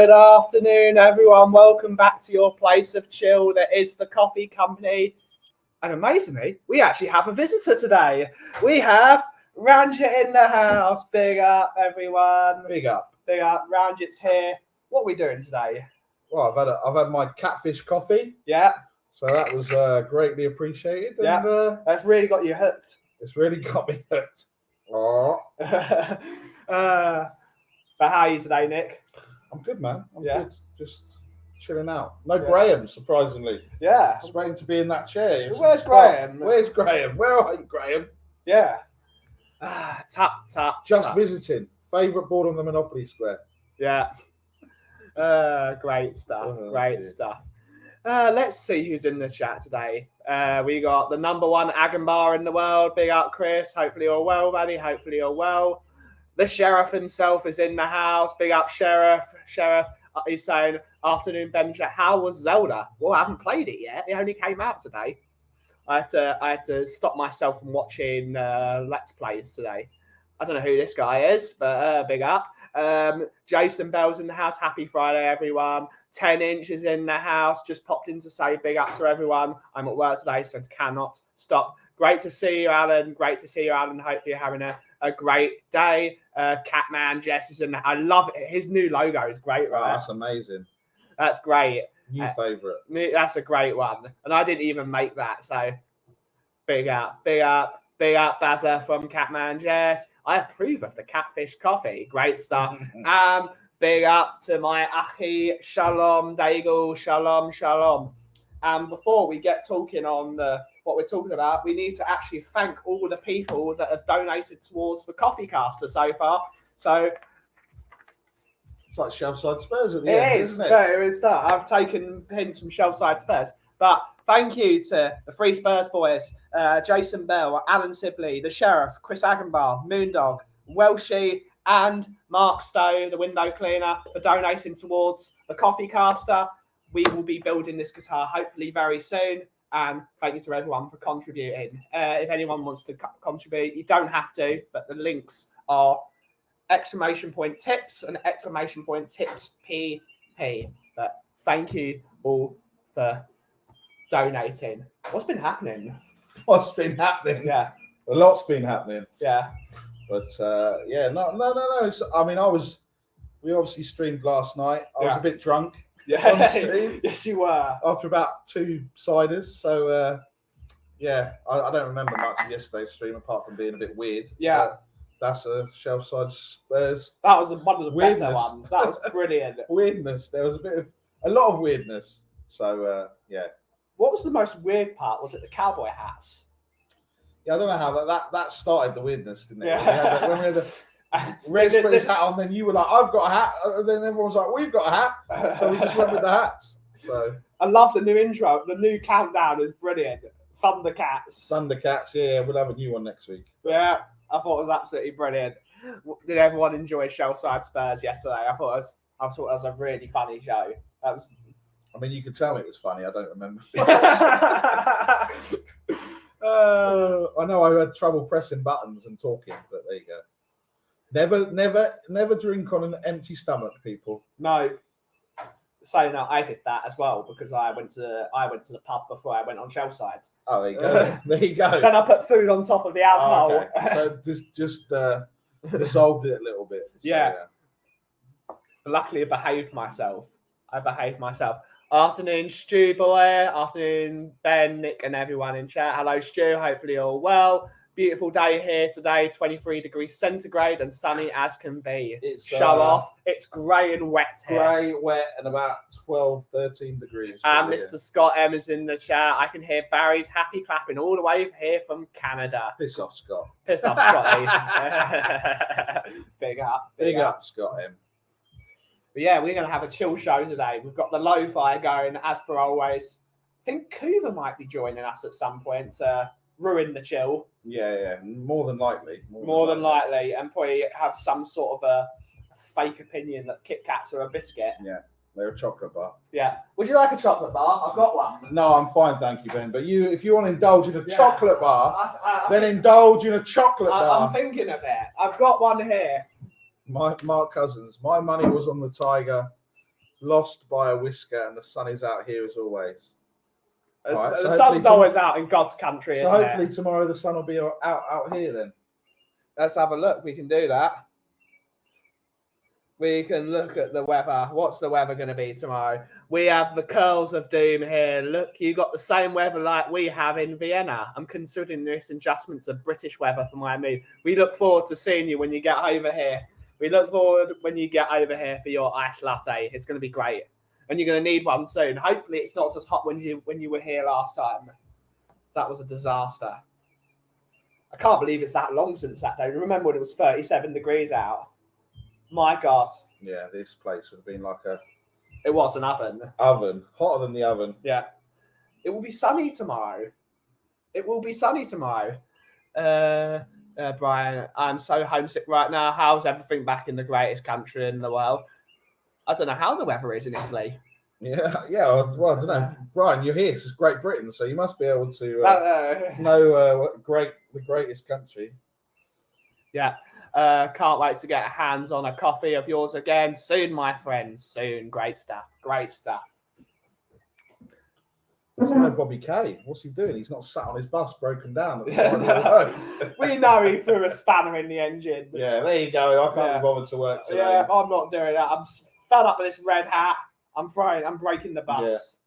Good afternoon, everyone. Welcome back to your place of chill that is the Kauffie company. And amazingly, we actually have a visitor today. We have Ranjit in the house. Big up, everyone. Big up. Big up. Ranjit's here. What are we doing today? Well, I've had my catfish coffee. Yeah. So that was greatly appreciated. Yeah. And, that's really got you hooked. It's really got me hooked. Oh. But how are you today, Nick? I'm good, man. I'm Yeah. good. Just chilling out. No Graham, surprisingly. Yeah. Just waiting to be in that chair. Where's Graham? Where's Graham? Where are you, Graham? Yeah. Tap. Just visiting. Favourite board on the Monopoly Square. Yeah. Great stuff. Great dear. stuff. Let's see who's in the chat today. We got the number one Agambar in the world. Big up, Chris. Hopefully you're well, buddy. Hopefully you're well. The Sheriff himself is in the house. Big up, Sheriff. Sheriff, he's saying, afternoon, Ben. How was Zelda? Well, I haven't played it yet. It only came out today. I had to stop myself from watching Let's Plays today. I don't know who this guy is, but big up. Jason Bell's in the house. Happy Friday, everyone. 10 inches in the house. Just popped in to say big up to everyone. I'm at work today, so cannot stop. Great to see you, Alan. Great to see you, Alan. Hope you're having a great day. Catman Jess is in there. I love it. His new logo is great, right? Oh, that's amazing. That's great. New favourite. That's a great one. And I didn't even make that, so big up, Bazza from Catman Jess. I approve of the catfish coffee. Great stuff. Big up to my Achi Shalom Daigle. Shalom. Before we get talking on what we're talking about, we need to actually thank all the people that have donated towards the Coffee Caster so far. So it's like Shelfside Spurs at the it end, is, isn't it? No, it's that. I've taken hints from Shelfside Spurs. But thank you to the Three Spurs boys, Jason Bell, Alan Sibley, the Sheriff, Chris Agambar, Moondog, Welshie, and Mark Stowe, the window cleaner, for donating towards the Coffee Caster. We will be building this guitar hopefully very soon. And thank you to everyone for contributing. If anyone wants to contribute, you don't have to, but the links are !tips and !tips PP. But thank you all for donating. What's been happening? What's been happening? Yeah. A lot's been happening. Yeah. But yeah, no. I mean, we obviously streamed last night. I was a bit drunk. Yeah. On the stream Yes, you were. after about 2 ciders. So yeah, I don't remember much of yesterday's stream apart from being a bit weird. Yeah. But that's a Shelfside Spurs. That was one of the Weirdness. better ones. That was brilliant. Weirdness. There was a lot of weirdness. So yeah. What was the most weird part? Was it the cowboy hats? Yeah, I don't know how that started the weirdness, didn't it? Yeah. When we had the Red Spurs hat on, then you were like, I've got a hat. And then everyone's like, we've got a hat. So we just went with the hats. So I love the new intro. The new countdown is brilliant. Thundercats. Yeah, we'll have a new one next week. Yeah, I thought it was absolutely brilliant. Did everyone enjoy Shelfside Spurs yesterday? I thought it was a really funny show. That was. I mean, you could tell me it was funny. I don't remember. I know I had trouble pressing buttons and talking, but there you go. Never drink on an empty stomach, people. No. So no, I did that as well because I went to the pub before I went on Shelfside. Oh, there you go. There you go. Then I put food on top of the alcohol. Oh, okay. So just dissolved it a little bit. So, yeah. But luckily, I behaved myself. Afternoon, Stu boy. Afternoon, Ben, Nick, and everyone in chat. Hello, Stu. Hopefully you're well. Beautiful day here today. 23 degrees centigrade and sunny as can be. Show off. It's grey and wet here. Grey, wet, and about 12, 13 degrees. And Mr. Scott M is in the chat. I can hear Barry's happy clapping all the way here from Canada. Piss off, Scott. Piss off, Scotty. Big up. Big up, Scott M. But yeah, we're going to have a chill show today. We've got the lo-fi going, as per always. I think Kuva might be joining us at some point to ruin the chill. Yeah. More than likely. More than likely. And probably have some sort of a fake opinion that Kit Kats are a biscuit. Yeah, they're a chocolate bar. Yeah. Would you like a chocolate bar? I've got one. No, I'm fine, thank you, Ben. But if you want to indulge in a chocolate bar, then indulge in a chocolate bar. I'm thinking of it. I've got one here. Mark Cousins. My money was on the Tiger. lost by a whisker, and the sun is out here as always. Right, the so sun's always out in God's country, So isn't hopefully it? tomorrow the sun will be out here then. Let's have a look. We can do that. We can look at the weather. What's the weather going to be tomorrow? We have the curls of doom here. Look, you got the same weather like we have in Vienna. I'm considering this adjustments of British weather for my move. We look forward to seeing you when you get over here. We look forward when you get over here for your iced latte. It's going to be great. And you're going to need one soon. Hopefully it's not as hot when you were here last time. That was a disaster. I can't believe it's that long since that day. Remember when it was 37 degrees out? My God. Yeah, this place would have been like a... It was an oven. Oven. Hotter than the oven. Yeah. It will be sunny tomorrow. It will be sunny tomorrow. Brian, I'm so homesick right now. How's everything back in the greatest country in the world? I don't know how the weather is in Italy. Yeah. Well, I don't know. Brian, you're here. This is Great Britain, so you must be able to know what the greatest country. Yeah. Can't wait to get hands on a coffee of yours again. Soon, my friends. Soon. Great stuff. Great stuff. There's no Bobby Kay. What's he doing? He's not sat on his bus broken down at the side of the road. We know he threw a spanner in the engine. Yeah, there you go. I can't be bothered to work today. Yeah, I'm not doing that. I'm fed up with this red hat. I'm breaking the bus.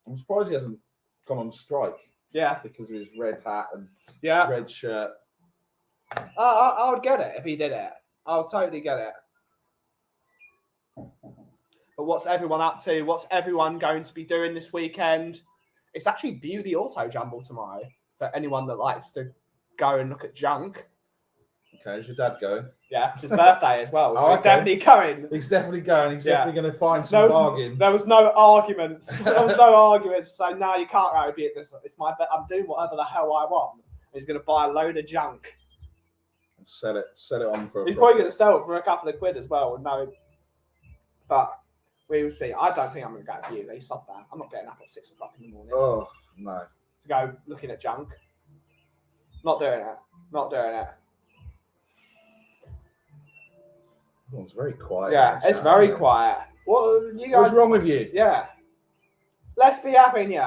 Yeah. I'm surprised he hasn't gone on strike. Yeah. Because of his red hat and red shirt. I would get it if he did it. I'll totally get it. But what's everyone up to? What's everyone going to be doing this weekend? It's actually Beauty Auto Jumble tomorrow for anyone that likes to go and look at junk. Okay, is your dad going? Yeah, it's his birthday as well. So he's definitely going. He's definitely going. He's definitely going to find some bargains. There was no arguments. So no, you can't go be at this. It's my bet. I'm doing whatever the hell I want. He's going to buy a load of junk. And sell it on for. He's probably going to sell it for a couple of quid as well. No, but we will see. I don't think I'm going to go to Beauty. Stop that. I'm not getting up at 6 o'clock in the morning. Oh no. To go looking at junk. Not doing it. Not doing it. It's very quiet. Yeah, it's very quiet. What you guys? What's wrong with you? Yeah. Let's be having you.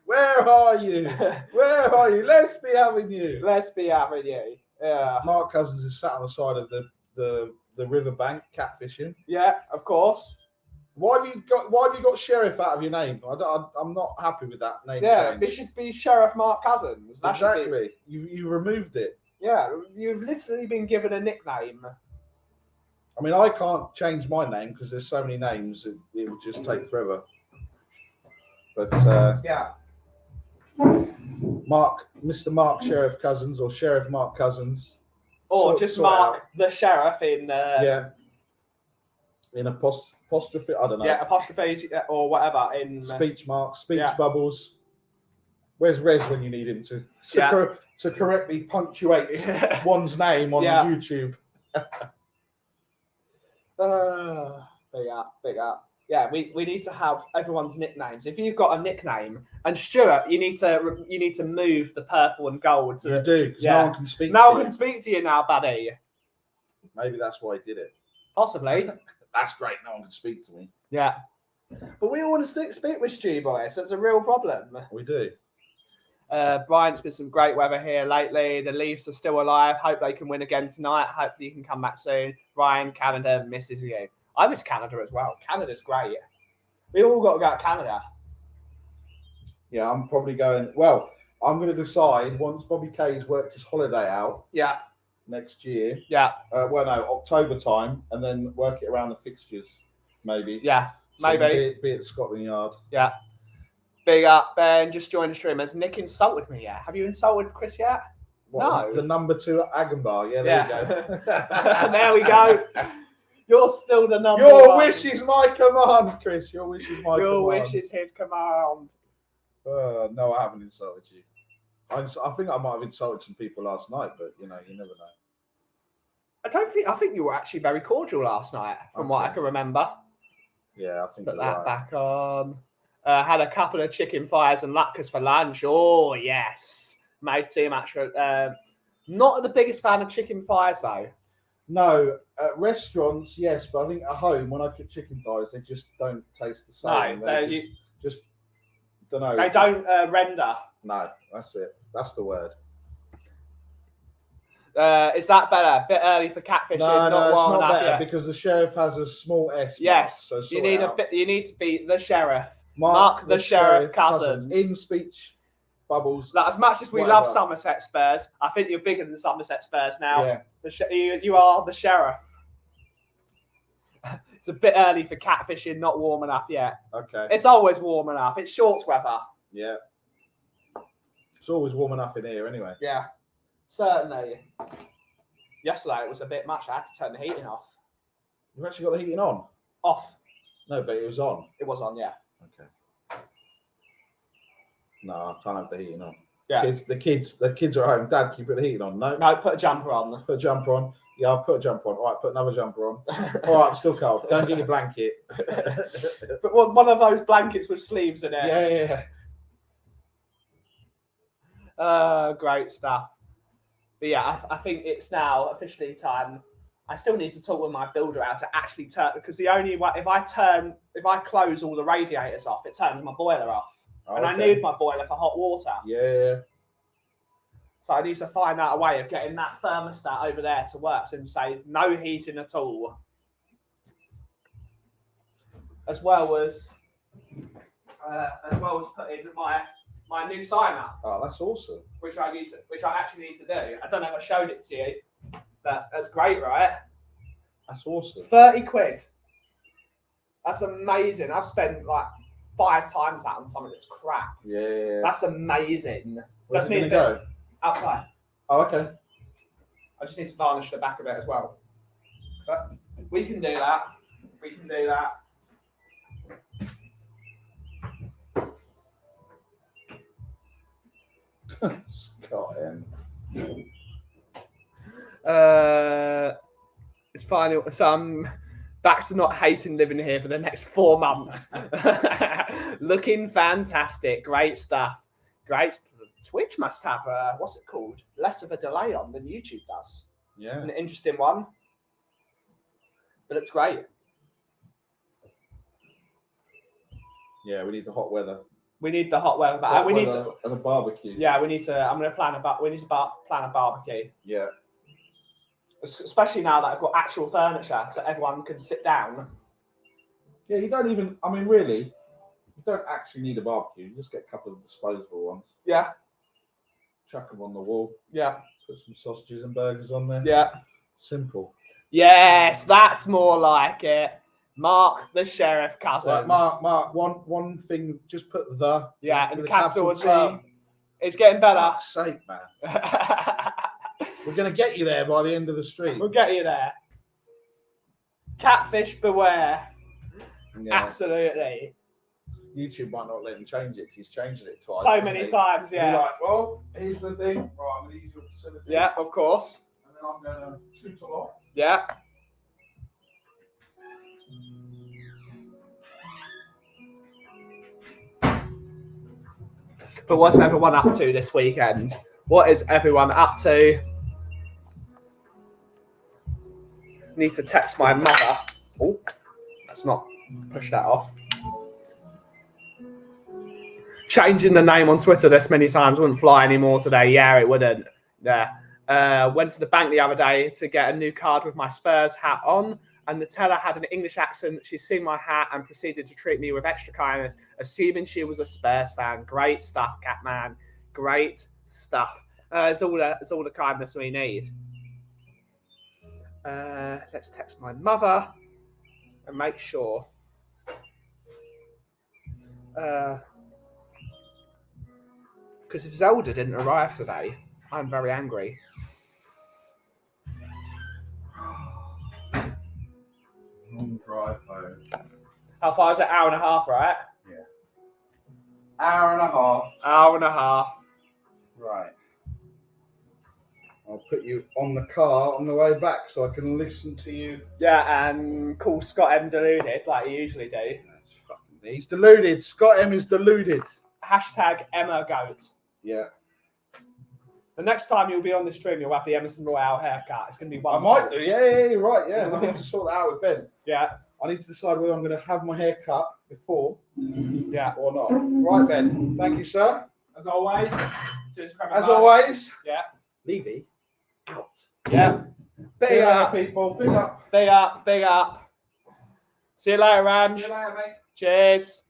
Where are you? Where are you? Let's be having you. Let's be having you. Yeah. Mark Cousins is sat on the side of the riverbank catfishing. Yeah, of course. Why have you got Sheriff out of your name? I'm not happy with that name. Yeah, change. it should be Sheriff Mark Cousins. That exactly. You removed it. Yeah, you've literally been given a nickname. I mean, I can't change my name because there's so many names. It would just take forever. But yeah, Mr. Mark Sheriff Cousins or Sheriff Mark Cousins, or just Mark the Sheriff in in apostrophe. I don't know. Yeah, apostrophes or whatever in speech marks, speech bubbles. Where's Rez when you need him to correctly punctuate one's name on YouTube? Big up. Yeah, we need to have everyone's nicknames. If you've got a nickname, and Stuart, you need to move the purple and gold. You do, because no one can speak. No one can speak to you now, buddy. Maybe that's why he did it. Possibly. That's great. No one can speak to me. Yeah, but we all want to speak with Stu, boy. So it's a real problem. We do. Brian, it's been some great weather here lately. The Leafs are still alive. Hope they can win again tonight. Hopefully you can come back soon. Brian, Canada misses you. I miss Canada as well. Canada's great. We all got to go to Canada. Yeah, I'm probably going. Well, I'm going to decide once Bobby Kay's worked his holiday out. Yeah. Next year. Yeah. October time, and then work it around the fixtures, maybe. Yeah, maybe. Be at Scotland Yard. Yeah. Big up, Ben. Just joined the stream. Has Nick insulted me yet? Have you insulted Chris yet? What, no. The number 2 at Agenbar. Yeah, there you go. There we go. You're still the number Your 1. wish is my command, Chris. Your wish is my command. Your wish is his command. No, I haven't insulted you. I think I might have insulted some people last night, but you never know. I think you were actually very cordial last night, from what I can remember. Yeah, I think put that back on. Had a couple of chicken fries and latkes for lunch. Oh yes, made too much. Not the biggest fan of chicken fries though. No, at restaurants, yes, but I think at home when I cook chicken thighs, they just don't taste the same. No, They just don't know. They don't render. No, that's it. That's the word. Is that better? A bit early for catfishing. No, it's not better yet. because the sheriff has a small S. Yes, Mark, so you need You need to be the sheriff. Mark the sheriff Cousins. In speech bubbles. Like, as much as we love Somerset Spurs, I think you're bigger than Somerset Spurs now. Yeah. You are the sheriff. It's a bit early for catfishing. Not warm enough yet. Okay. It's always warm enough. It's shorts weather. Yeah. It's always warm enough in here anyway. Yeah. Certainly. Yesterday it was a bit much. I had to turn the heating off. You've actually got the heating on? Off. No, but it was on. It was on, yeah. Okay. No, I can't have the heating on. Yeah. The kids are at home. Dad, can you put the heating on? No. No, put a jumper on. Put a jumper on. Yeah, I'll put a jumper on. All right, put another jumper on. All right, I'm still cold. Go and get your blanket. But one of those blankets with sleeves in it. Yeah. Great stuff. But yeah, I think it's now officially time. I still need to talk with my builder how to actually turn, because the only way, if I close all the radiators off, it turns my boiler off. And I need my boiler for hot water. Yeah. So I need to find out a way of getting that thermostat over there to work and say no heating at all. As well as putting my new sign up. Oh, that's awesome. Which I actually need to do. I don't know if I showed it to you, but that's great, right? That's awesome. 30 quid. That's amazing. I've spent like 5 times that on something that's crap. Yeah. That's amazing. Where's it going to go? Outside. Oh, okay. I just need to varnish the back of it as well. But we can do that. Scott M. It's fine. So I'm back to not hating living here for the next 4 months. Looking fantastic. Great stuff. Twitch must have what's it called? Less of a delay on than YouTube does. Yeah. It's an interesting one. But it's great. Yeah, we need the hot weather. We need the hot weather, but we need to, and a barbecue. Yeah, we need to. I'm going to plan plan a barbecue. Yeah. Especially now that I've got actual furniture, so everyone can sit down. Yeah, you don't even. I mean, really, you don't actually need a barbecue. You just get a couple of disposable ones. Yeah. Chuck them on the wall. Yeah. Put some sausages and burgers on there. Yeah. Simple. Yes, that's more like it. Mark the Sheriff Cousins. Right, Mark. One thing. Just put the. Yeah, and capital as T. well. It's getting better. For fuck's sake, man. We're going to get you there by the end of the street. We'll get you there. Catfish beware. Yeah. Absolutely. YouTube might not let him change it. He's changed it twice. So many times, yeah. You're like, well, here's the thing. Right, I'm going to use your facility. Yeah, of course. And then I'm going to shoot it off. Yeah. But what's everyone up to this weekend? What is everyone up to? Need to text my mother. Oh, let's not push that off. Changing the name on Twitter this many times wouldn't fly anymore today. Yeah, it wouldn't. Yeah. Went to the bank the other day to get a new card with my Spurs hat on, and the teller had an English accent. She's seen my hat and proceeded to treat me with extra kindness, assuming she was a Spurs fan. Great stuff, Catman. Great stuff. It's all the kindness we need. Let's text my mother and make sure. Because if Zelda didn't arrive today, I'm very angry. Long drive home. How far is it? Hour and a half, right? Yeah. Hour and a half. Hour and a half. Right. I'll put you on the car on the way back so I can listen to you. Yeah, and call Scott M deluded like you usually do. He's deluded. Scott M is deluded. Hashtag Emma Goat. Yeah. The next time you'll be on the stream, you'll have the Emerson Royale haircut. It's going to be one. I might do. Yeah, right. Yeah, I need to sort that out with Ben. Yeah. I need to decide whether I'm going to have my hair cut before, or not. Right, Ben. Thank you, sir. As always. As always. Yeah. Levy out. Yeah. Big up, people. Big up. Big up. Big up. See you later, Ranj. See you later, mate. Cheers.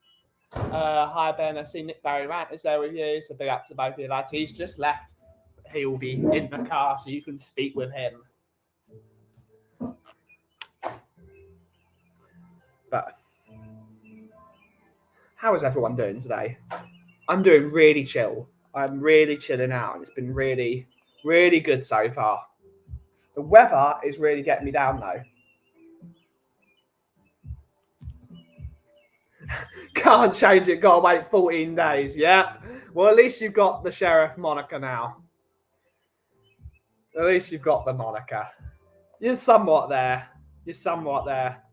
Hi, Ben. I see Nick Barry Rant is there with you. So big up to both of you lads. He's just left. He will be in the car, so you can speak with him. But how is everyone doing today? I'm doing really chill. I'm really chilling out, and it's been really, really good so far. The weather is really getting me down, though. Can't change it. Got to wait 14 days. Yeah. Well, at least you've got the Sheriff moniker now. At least you've got the moniker. You're somewhat there. You're somewhat there.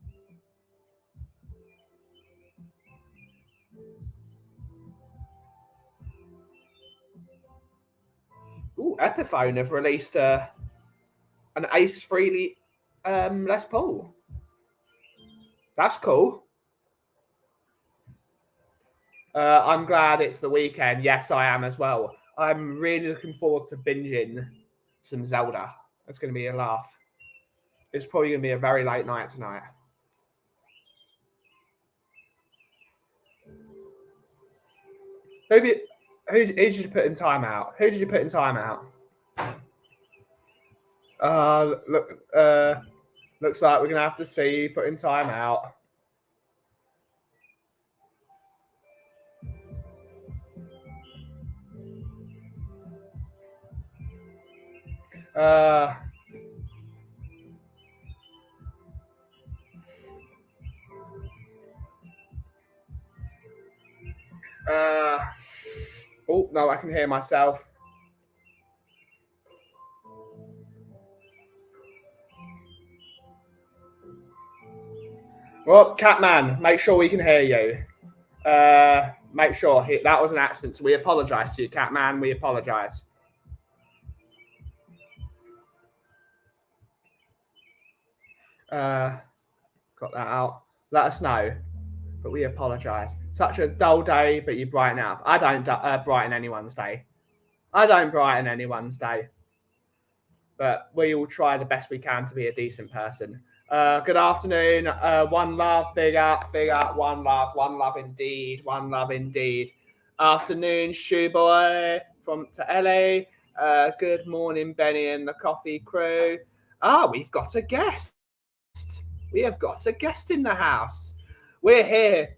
Ooh, Epiphone have released an Ace Frehley Les Paul. That's cool. I'm glad it's the weekend. Yes, I am as well. I'm really looking forward to binging some Zelda. It's going to be a laugh. It's probably going to be a very late night tonight. Who did you put in timeout? Who did you put in timeout? Looks like we're going to have to see you put in timeout. Oh, no, I can hear myself. Well, Catman, make sure we can hear you. Make sure that was an accident. So we apologise to you, Catman. We apologise. Got that out. Let us know. But we apologise. Such a dull day, but you brighten up. I don't brighten anyone's day. I don't brighten anyone's day. But we will try the best we can to be a decent person. Good afternoon. One love, big up, one love indeed, one love indeed. Afternoon, shoe boy to LA. Good morning, Benny and the coffee crew. We've got a guest. We have got a guest in the house. We're here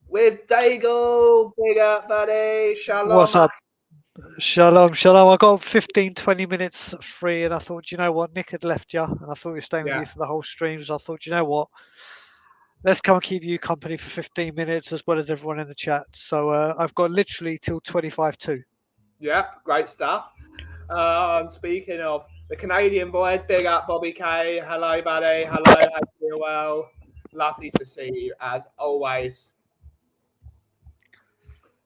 with Daigle. Big up, buddy. Shalom. What's up? Shalom. I got 15, 20 minutes free, and I thought, you know what, Nick had left you, and I thought he was staying with you for the whole stream. So I thought, you know what, let's come and keep you company for 15 minutes as well as everyone in the chat. So I've got literally till 25 to. Yeah, great stuff. Speaking of the Canadian boys, big up, Bobby K. Hello, buddy. Hello, hope you're well. Lovely to see you as always.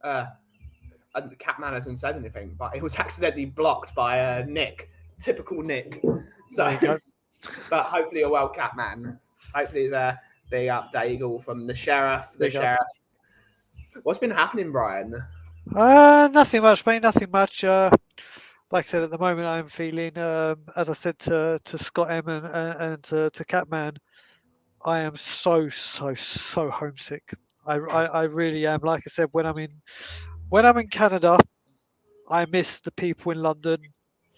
Catman hasn't said anything, but it was accidentally blocked by Nick. Typical Nick. So, but hopefully you're well, Catman. Hopefully there's a big up Daigle from the Sheriff. What's been happening, Brian? Nothing much, mate. Nothing much. Like I said, at the moment I'm feeling, as I said to Scott M and to Catman, I am so homesick. I really am. Like I said, when I'm in Canada, I miss the people in London.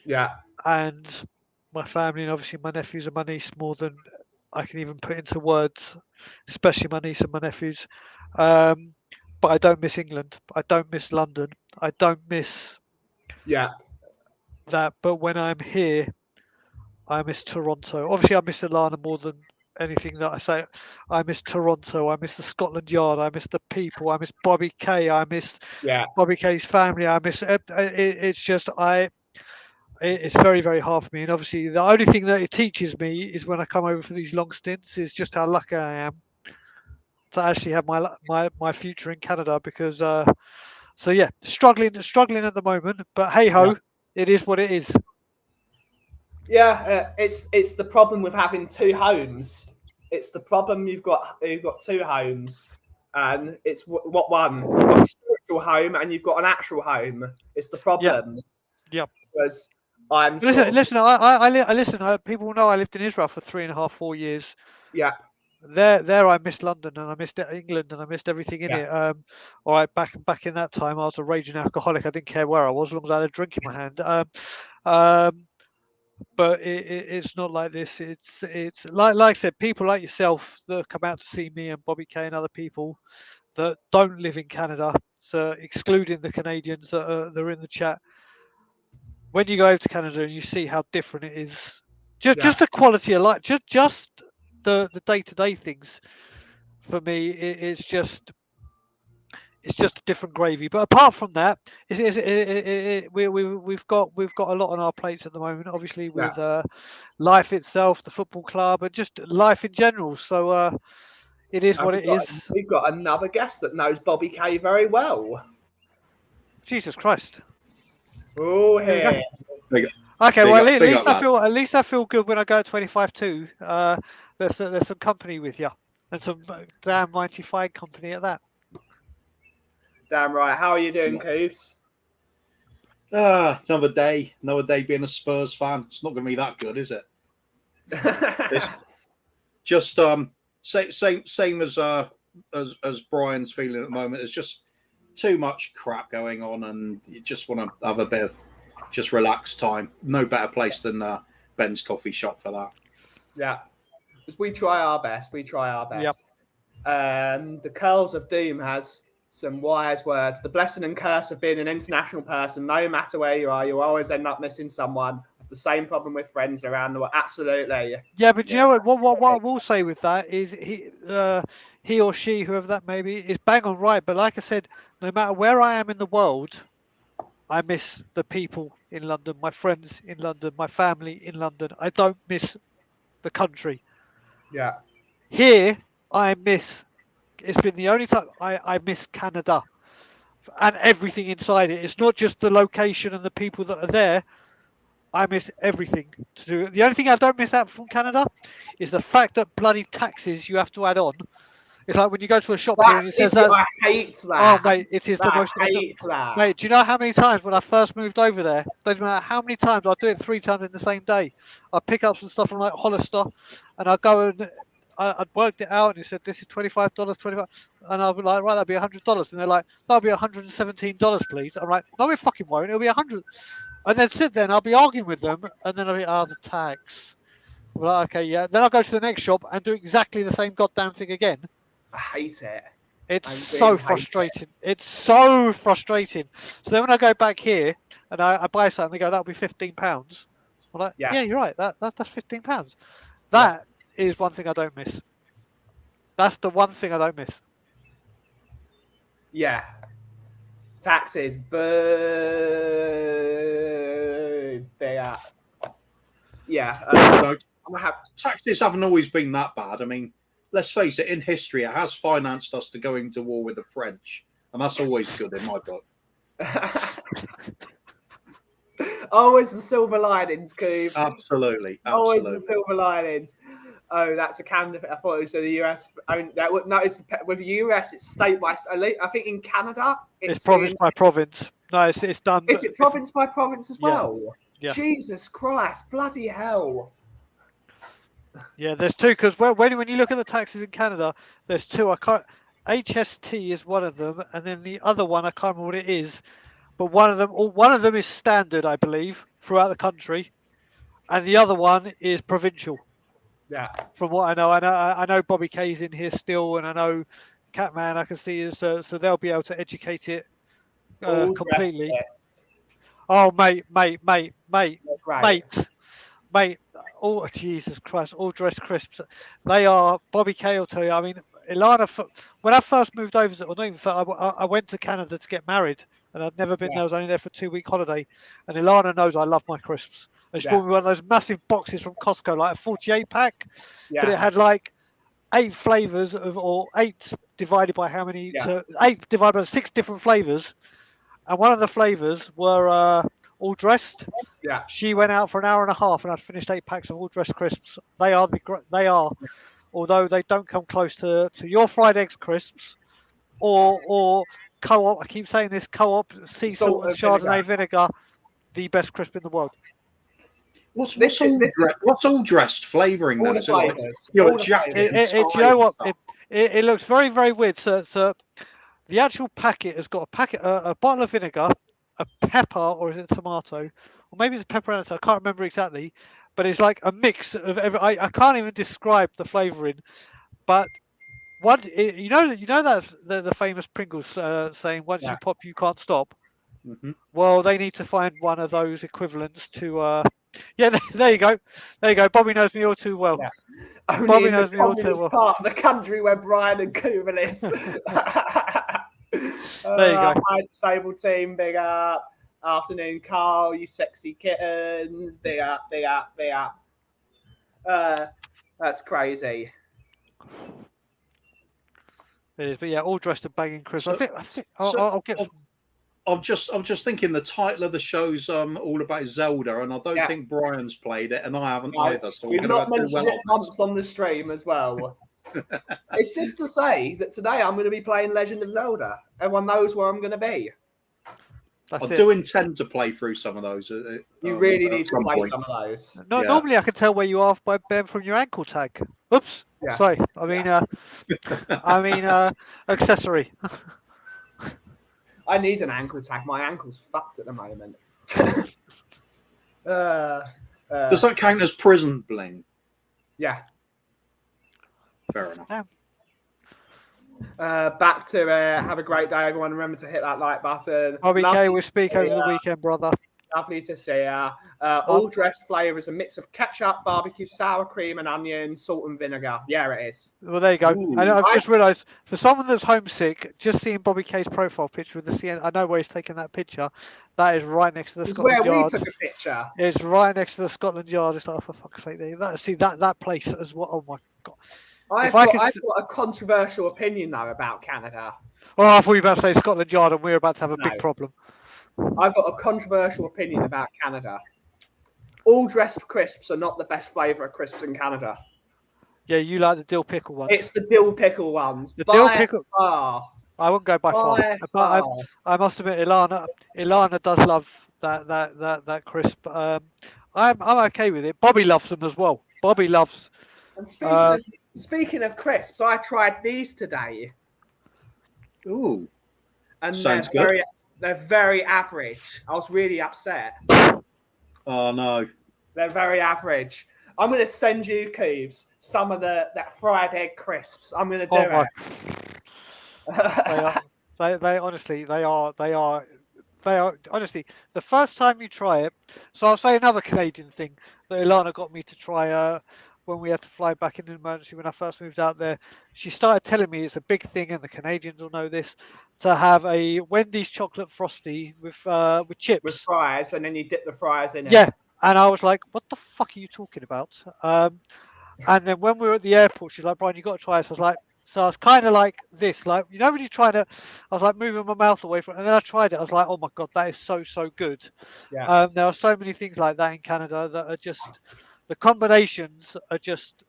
Yeah. And my family, and obviously my nephews and my niece, more than I can even put into words, especially my niece and my nephews. But I don't miss England. I don't miss London. I don't miss that. But when I'm here, I miss Toronto. Obviously, I miss Atlanta more than anything that I say. I miss Toronto. I miss the Scotland Yard. I miss the people. I miss Bobby K. I miss Bobby K's family. I miss it's just it's very, very hard for me. And obviously the only thing that it teaches me is when I come over for these long stints is just how lucky I am to actually have my future in Canada, because so yeah, struggling at the moment, but hey ho, it is what it is. Yeah, it's the problem with having two homes. It's the problem you've got two homes, and it's what one you've got a spiritual home and you've got an actual home. It's the problem. Yep. Because I'm listen. I listen. People know I lived in Israel for 3.5, 4 years. Yeah. There I missed London and I missed England and I missed everything in it. All right, back in that time I was a raging alcoholic. I didn't care where I was as long as I had a drink in my hand. But it's not like this. It's like I said, people like yourself that come out to see me and Bobby K and other people that don't live in Canada, so excluding the Canadians that are in the chat. When you go over to Canada and you see how different it is, just the quality of life, just the day-to-day things. For me, it's just a different gravy. But apart from that, we've got a lot on our plates at the moment. Obviously, with life itself, the football club, and just life in general. So it is what it is. We've got another guest that knows Bobby K very well. Jesus Christ! Oh, here. Okay, well at least I feel good when I go at 25-2. There's some company with you, and some damn mighty fine company at that. Damn right. How are you doing, Coos? Another day being a Spurs fan. It's not going to be that good, is it? It's just same as Brian's feeling at the moment. It's just too much crap going on, and you just want to have a bit of just relaxed time. No better place than Ben's coffee shop for that. Yeah, because we try our best. Yep. The Curls of Doom has some wise words. The blessing and curse of being an international person. No matter where you are, you always end up missing someone. The same problem with friends around the world. Absolutely. Yeah, but you know what I will say with that is he or she, whoever that may be, is bang on right. But like I said, no matter where I am in the world, I miss the people in London, my friends in London, my family in London. I don't miss the country. Yeah. Here, I miss. It's been the only time I miss Canada and everything inside it. It's not just the location and the people that are there. I miss everything to do. The only thing I don't miss out from Canada is the fact that bloody taxes you have to add on. It's like when you go to a shop here and it says that. I hate that. Oh, mate, it is the most. I hate that. Mate, do you know how many times when I first moved over there? Doesn't matter how many times. I'll do it 3 times in the same day. I pick up some stuff from like Hollister, and I go and I'd worked it out, and it said this is $25, 25, and I'll be like, right, that'll be $100, and they're like, that'll be $117, please. I'm like, no, it fucking won't. It'll be 100. And then sit there and I'll be arguing with them, and then I'll be, the tax. I'm like, okay, yeah. Then I'll go to the next shop and do exactly the same goddamn thing again. I hate it. It's so frustrating. It's so frustrating. So then when I go back here and I buy something, they go, that'll be £15. I'm like, yeah, you're right. That's £15. That is one thing I don't miss. That's the one thing I don't miss. Yeah. Taxes, boo. Yeah. Taxes haven't always been that bad. I mean, let's face it, in history, it has financed us to go into war with the French. And that's always good in my book. Always the silver linings, Coob. Absolutely. Always the silver linings. Oh, that's a candidate. I thought it was the US. No, it's with the US. It's state by state. I think in Canada, it's province by province. No, it's done. Is it province by province as well? Yeah. Jesus Christ, bloody hell. Yeah, there's two, because when you look at the taxes in Canada, there's two. HST is one of them, and then the other one I can't remember what it is, but one of them is standard, I believe, throughout the country, and the other one is provincial. Yeah. From what I know, I know Bobby K's in here still, and I know Catman I can see is so they'll be able to educate it completely. Oh, mate. Oh, Jesus Christ, all dressed crisps. They are, Bobby K will tell you. I mean, Ilana, when I first moved over, I went to Canada to get married, and I'd never been there. I was only there for a 2-week holiday. And Ilana knows I love my crisps. And she bought me one of those massive boxes from Costco, like a 48 pack. Yeah. But it had like 8 flavors or 8 divided by how many? 8 divided by 6 different flavors. And one of the flavors were all dressed. Yeah. She went out for an hour and a half, and I'd finished 8 packs of all dressed crisps. They are although they don't come close to your fried eggs crisps, or Co-op. I keep saying this: Co-op sea salt and Chardonnay vinegar, the best crisp in the world. What's all dressed flavouring then? Is it like jacket? Do you know what? It looks very, very weird. So the actual packet has got a bottle of vinegar, a pepper, or is it tomato, or maybe it's pepper and I can't remember exactly, but it's like a mix of I can't even describe the flavouring, but you know that the famous Pringles saying once you pop you can't stop. Mm-hmm. Well, they need to find one of those equivalents to. Yeah, there you go. Bobby knows me all too well. Yeah. Bobby knows me all too well. Part of the country where Brian and Cooper lives. There you go. My disabled team, big up. Afternoon, Carl, you sexy kittens. Big up. That's crazy. It is, but yeah, all dressed in banging crisp. So, I think I'll get. I'm just thinking the title of the show's all about Zelda, and I don't think Brian's played it, and I haven't either. So we've not mentioned it once on the stream as well. It's just to say that today I'm going to be playing Legend of Zelda. Everyone knows where I'm going to be. I do intend to play through some of those. You really need to play some of those. No, normally I can tell where you are by Ben from your ankle tag. Oops. Yeah. Sorry. I mean, accessory. I need an ankle tag. My ankle's fucked at the moment. Does that count as prison bling? Yeah. Fair enough. Yeah. Back to have a great day, everyone. Remember to hit that like button. Bobby K, we'll speak over the weekend, brother. Lovely to see you. All dressed flavours, a mix of ketchup, barbecue, sour cream, and onion, salt and vinegar. Yeah, it is. Well, there you go. And I've just realised, for someone that's homesick, just seeing Bobby K's profile picture with the CN, I know where he's taking that picture. That is right next to the Scotland Yard. It's where we took a picture. It's right next to the Scotland Yard. It's like, oh, for fuck's sake, that place as well. Oh my god. I've got a controversial opinion though about Canada. Oh, I thought you were about to say Scotland Yard, and we're about to have a big problem. I've got a controversial opinion about Canada. All dressed crisps are not the best flavour of crisps in Canada. Yeah, you like the dill pickle ones. It's the dill pickle ones. The dill pickle. I won't go by far. But I must admit, Ilana does love that crisp. I'm okay with it. Bobby loves them as well. Bobby loves. And speaking of crisps, I tried these today. Ooh, and sounds good. They're very average. I was really upset. Oh no, they're very average. I'm going to send you, Cooves, some of that fried egg crisps. I'm going to do it. They honestly, they are honestly. The first time you try it, so I'll say another Canadian thing that Ilana got me to try. When we had to fly back in an emergency when I first moved out there, she started telling me it's a big thing, and the Canadians will know this, to have a Wendy's chocolate frosty with chips. With fries, and then you dip the fries in it. Yeah, and I was like, what the fuck are you talking about? And then when we were at the airport, she's like, Brian, you got to try this. I was like, so I was kind of like this, like, you know when you're trying to, I was like moving my mouth away from it, and then I tried it. I was like, oh my God, that is so good. Yeah. There are so many things like that in Canada that are just... The combinations are just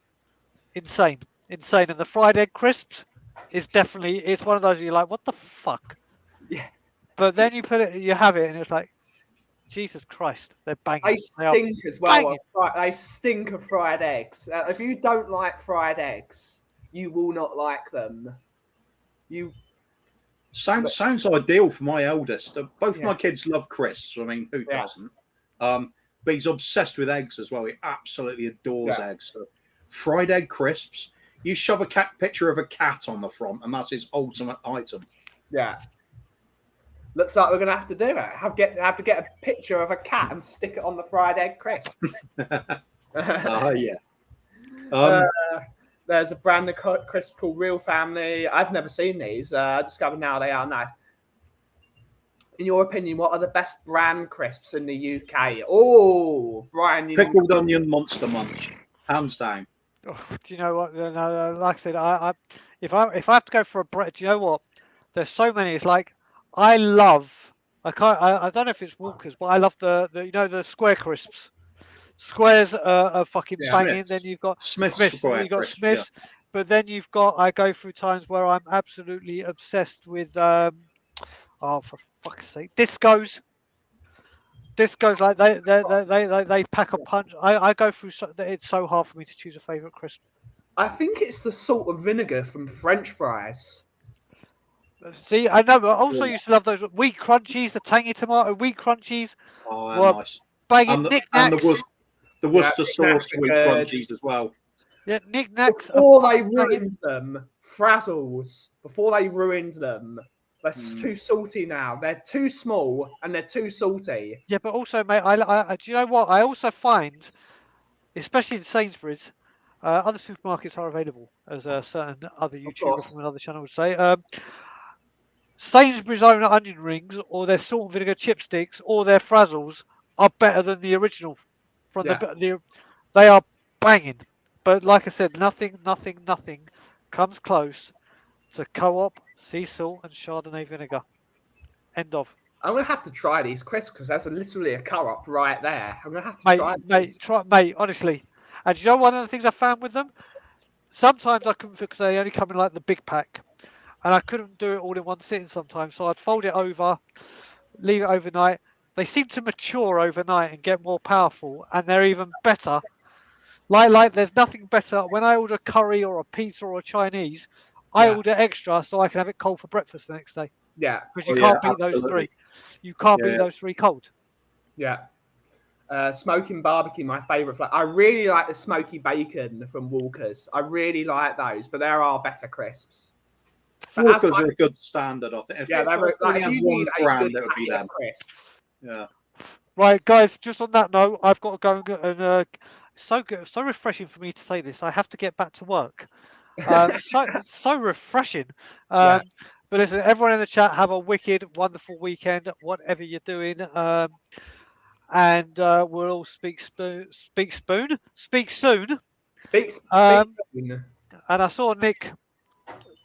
insane. And the fried egg crisps is definitely, it's one of those you're like, what the fuck? Yeah. But then you have it, and it's like, Jesus Christ, they're banging. They stink as well. They stink of fried eggs. If you don't like fried eggs, you will not like them. Sounds ideal for my eldest. Both my kids love crisps. I mean, who doesn't? But he's obsessed with eggs as well. He absolutely adores eggs. So fried egg crisps. You shove a picture of a cat on the front, and that's his ultimate item. Yeah. Looks like we're going to have to do it. Have to get a picture of a cat and stick it on the fried egg crisp. Yeah. There's a brand of crisps called Real Family. I've never seen these. I discovered now they are nice. In your opinion, what are the best brand crisps in the UK? Oh, Brian. Pickled onion monster munch. Hands down. Oh, do you know what? No, like I said, if I have to go for a bread, do you know what? There's so many. It's like, I love I don't know if it's Walkers, but I love the you know the square crisps. Squares are fucking Yeah. banging. Smiths. Then you've got Smith's Smiths. Square You've got Crisp, yeah. Smiths. But then you've got. I go through times where I'm absolutely obsessed with. Oh, for fuck's sake, discos. Discos like they pack a punch. I go through. It's so hard for me to choose a favorite crisp. I think it's the salt and vinegar from French fries. See, I know, but I also used to love those wheat crunchies, the tangy tomato wheat crunchies. Oh, they're Were nice. banging And knickknacks. the Yeah, Worcester knickknacks sauce are with good. crunchies as well. Yeah, knickknacks are Before they fucking banging. ruined them, Frazzles. Before they ruined them, they're too salty now. They're too small and they're too salty. Yeah, but also, mate, do you know what? I also find, especially in Sainsbury's, other supermarkets are available, as a certain other Of YouTuber course. from another channel would say. Sainsbury's own onion rings, or their salt and vinegar chipsticks, or their Frazzles are better than the original. From Yeah. they are banging. But like I said, nothing comes close to Co-op, sea salt, and Chardonnay vinegar. End of. I'm gonna have to try these crisps because there's literally a co-op right there. I'm gonna have to Mate, try mate, these. mate, honestly. And do you know one of the things I found with them? Sometimes I couldn't because they only come in like the big pack, and I couldn't do it all in one sitting sometimes. So I'd fold it over, leave it overnight. They seem to mature overnight and get more powerful, and they're even better. Like there's nothing better when I order curry or a pizza or a Chinese. I Yeah. order extra so I can have it cold for breakfast the next day Yeah. because you Oh, yeah, can't beat those absolutely. three. You can't Yeah. beat those three cold. Yeah. Smoking barbecue, my favourite flavor. I really like the smoky bacon from Walkers. I really like those, but there are better crisps. But as Walkers like- are a good standard, I think. If, yeah, if I they're like only if had you one need a brand, good it would be packet of them. crisps. Yeah. Right, guys. Just on that note, I've got to go and so good, so refreshing for me to say this. I have to get back to work. So refreshing. Yeah. But listen, everyone in the chat, have a wicked, wonderful weekend, whatever you're doing. And we'll all speak soon. Speak And soon. I saw Nick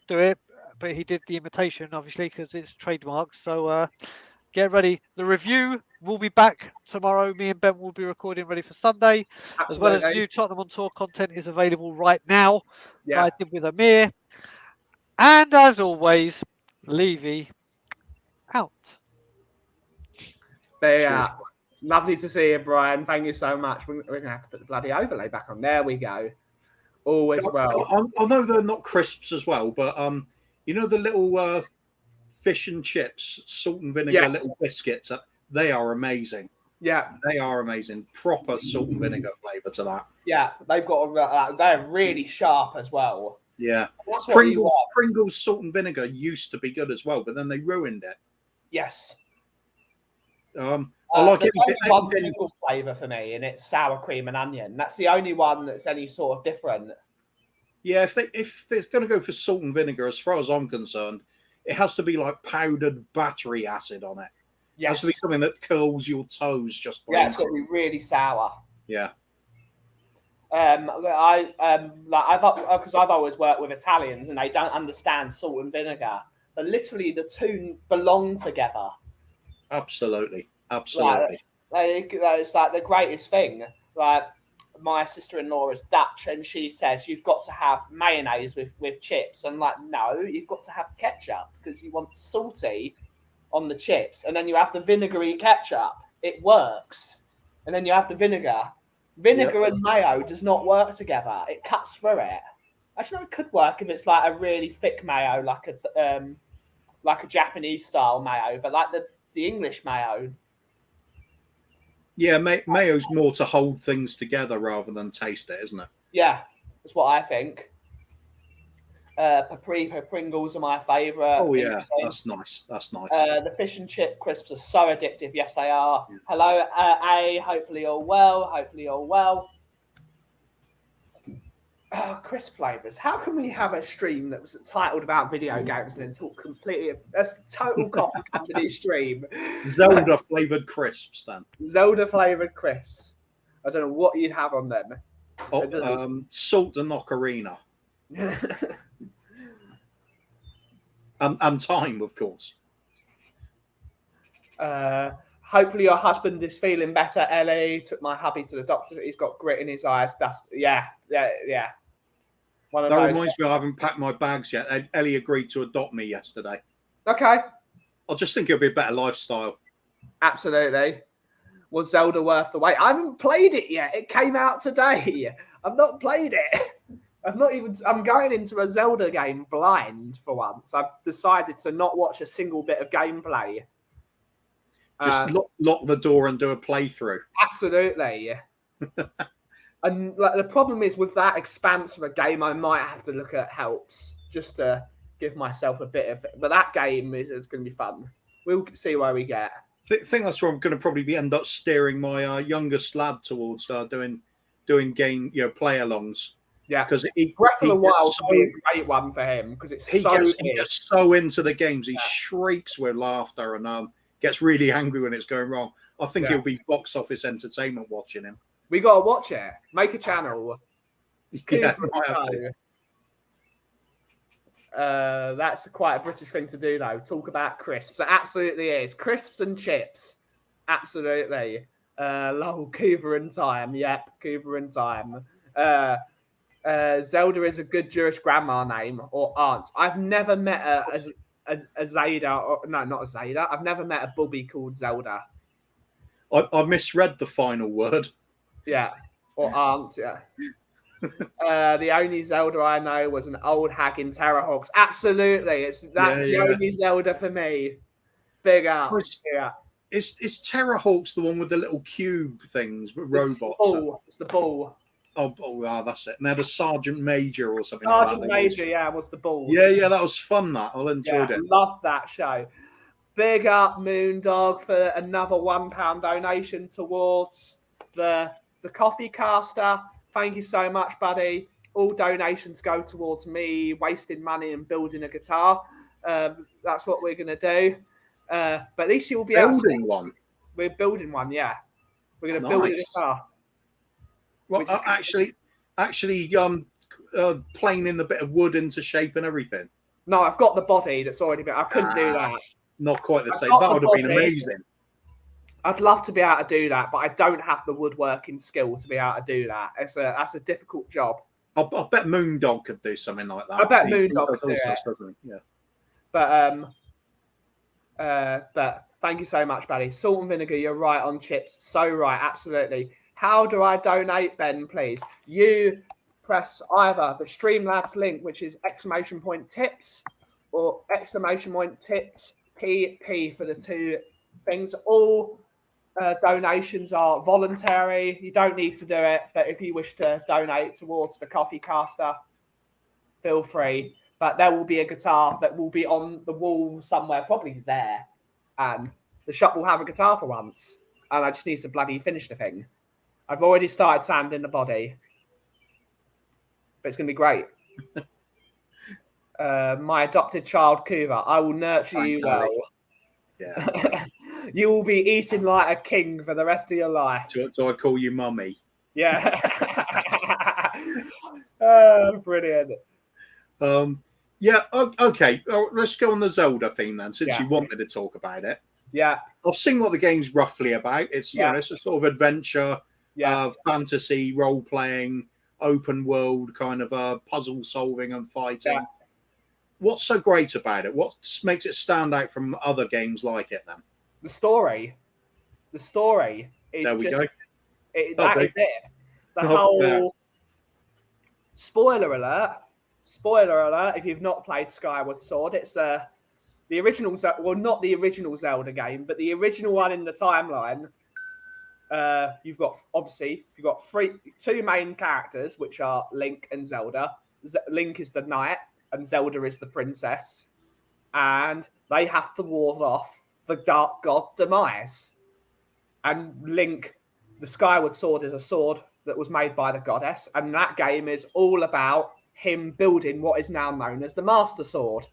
do it, but he did the imitation, obviously, because it's trademarked. So get ready. The review will be back tomorrow. Me and Ben will be recording ready for Sunday, as well as Absolutely. new Tottenham on Tour content is available right now. That Yeah. I did with Amir. And as always, Levy out. They are. Lovely to see you, Brian. Thank you so much. We're going to have to put the bloody overlay back on. There we go. All as well. I know they're not crisps as well, but you know the little fish and chips, salt and vinegar Yes. little biscuits. They are amazing. Yeah. They are amazing. Proper salt and vinegar flavour to that. Yeah. They've got they're really sharp as well. Yeah. That's what you want. Pringles salt and vinegar used to be good as well, but then they ruined it. Yes. I like there's it. only one Pringles flavour for me, and it's sour cream and onion. That's the only one that's any sort of different. Yeah, if they're going to go for salt and vinegar, as far as I'm concerned, it has to be like powdered battery acid on it. Yes. It has to be something that curls your toes just by it's got to be really sour. Yeah. Because I've always worked with Italians and they don't understand salt and vinegar, but literally the two belong together. Absolutely. It's like the greatest thing. Like my sister-in-law is Dutch, and she says you've got to have mayonnaise with chips. And like, no, you've got to have ketchup because you want salty on the chips, and then you have the vinegary ketchup. It works, and then you have the vinegar. Vinegar and mayo does not work together. It cuts through it. Actually, no, it could work if it's like a really thick mayo, like a Japanese style mayo, but like the English mayo. Yeah, mayo's more to hold things together rather than taste it, isn't it? Yeah, that's what I think. Paprika Pringles are my favourite. Oh yeah, that's nice. That's nice. The fish and chip crisps are so addictive. Yes, they are. Yeah. Hello, A. Hopefully you're well. Hopefully you're well. Crisp flavours. How can we have a stream that was titled about video games and then talk completely? That's total coffee company stream. Zelda flavoured crisps, then. Zelda flavoured crisps. I don't know what you'd have on them. Salt and ocarina. And time, of course. Hopefully your husband is feeling better, Ellie. Took my hubby to the doctor. He's got grit in his eyes. Yeah. One of That those. reminds me, I haven't packed my bags yet. Ellie agreed to adopt me yesterday. Okay. I just think it'll be a better lifestyle. Absolutely. Was Zelda worth the wait? I haven't played it yet. It came out today. I've not played it. I'm going into a Zelda game blind for once. I've decided to not watch a single bit of gameplay. Just lock the door and do a playthrough. Absolutely. And like the problem is with that expanse of a game, I might have to look at helps just to give myself a bit of it. But that game is going to be fun. We'll see where we get. I think that's where I'm going to probably end up steering my youngest lad towards doing game, play-alongs. Yeah, because Breath of the Wild would be a great one for him because he gets so into the games. He shrieks with laughter and gets really angry when it's going wrong. I think it'll be box office entertainment watching him. We got to watch it. Make a channel. Yeah, that's quite a British thing to do, though. Talk about crisps. It absolutely is. Crisps and chips. Absolutely. Lol, Coover and time. Yep, Coover and time. Zelda is a good Jewish grandma name or aunt. I've never met a Zeta. No, not a Zeta. I've never met a bubby called Zelda. I misread the final word. Yeah, or aunt, yeah. The only Zelda I know was an old hag in Terrorhawks. Absolutely, that's the only Zelda for me. Big up. Is Terrorhawks the one with the little cube things, robots? It's the ball. Oh, that's it. And they had a Sergeant Major or something. Sergeant Major, was the ball. Yeah, that was fun. That I enjoyed it. Loved that show. Big up Moondog for another £1 donation towards the Kauffie caster. Thank you so much, buddy. All donations go towards me wasting money and building a guitar. That's what we're going to do. But at least you'll be building one. We're building one, yeah. We're going to build a guitar. Well, actually, planing the bit of wood into shape and everything. No, I've got the body that's already been. I couldn't do that. Not quite the same. That would have been amazing. I'd love to be able to do that, but I don't have the woodworking skill to be able to do that. That's a difficult job. I bet Moondog could do something like that. I bet Moondog could do it. Yeah. But thank you so much, buddy. Salt and vinegar, you're right on chips. So right, absolutely. How do I donate, Ben, please? You press either the Streamlabs link, which is !tips or !tips PP for the two things. All donations are voluntary. You don't need to do it, but if you wish to donate towards the Kauffie caster, feel free. But there will be a guitar that will be on the wall somewhere, probably there. And the shop will have a guitar for once. And I just need to bloody finish the thing. I've already started sanding the body. But it's going to be great. My adopted child, Kuva, I will nurture you well. Yeah. You will be eating like a king for the rest of your life. Do I call you mummy? Yeah. Oh, brilliant. Yeah, okay. Let's go on the Zelda theme then, since you wanted to talk about it. Yeah. I've seen what the game's roughly about. It's it's a sort of adventure, fantasy, role-playing, open world kind of puzzle solving and fighting. Yeah. What's so great about it? What makes it stand out from other games like it then? The story. The story is there we go. That is it. The whole spoiler alert, if you've not played Skyward Sword, it's the original, well, not the original Zelda game, but the original one in the timeline. You've got two main characters, which are Link and Zelda. Link is the knight and Zelda is the princess, and they have to ward off the dark god Demise. And Link, the Skyward Sword, is a sword that was made by the goddess, and that game is all about him building what is now known as the Master Sword,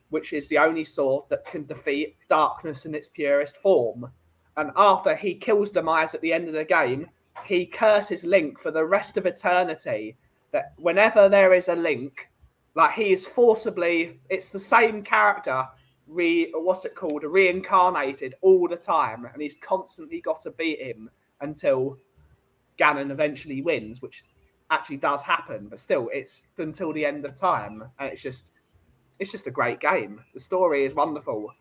which is the only sword that can defeat darkness in its purest form. And after he kills Demise at the end of the game, he curses Link for the rest of eternity that whenever there is a Link, like he is forcibly, it's the same character reincarnated all the time, and he's constantly got to beat him until Ganon eventually wins, which actually does happen, but still, it's until the end of time, and it's just a great game. The story is wonderful.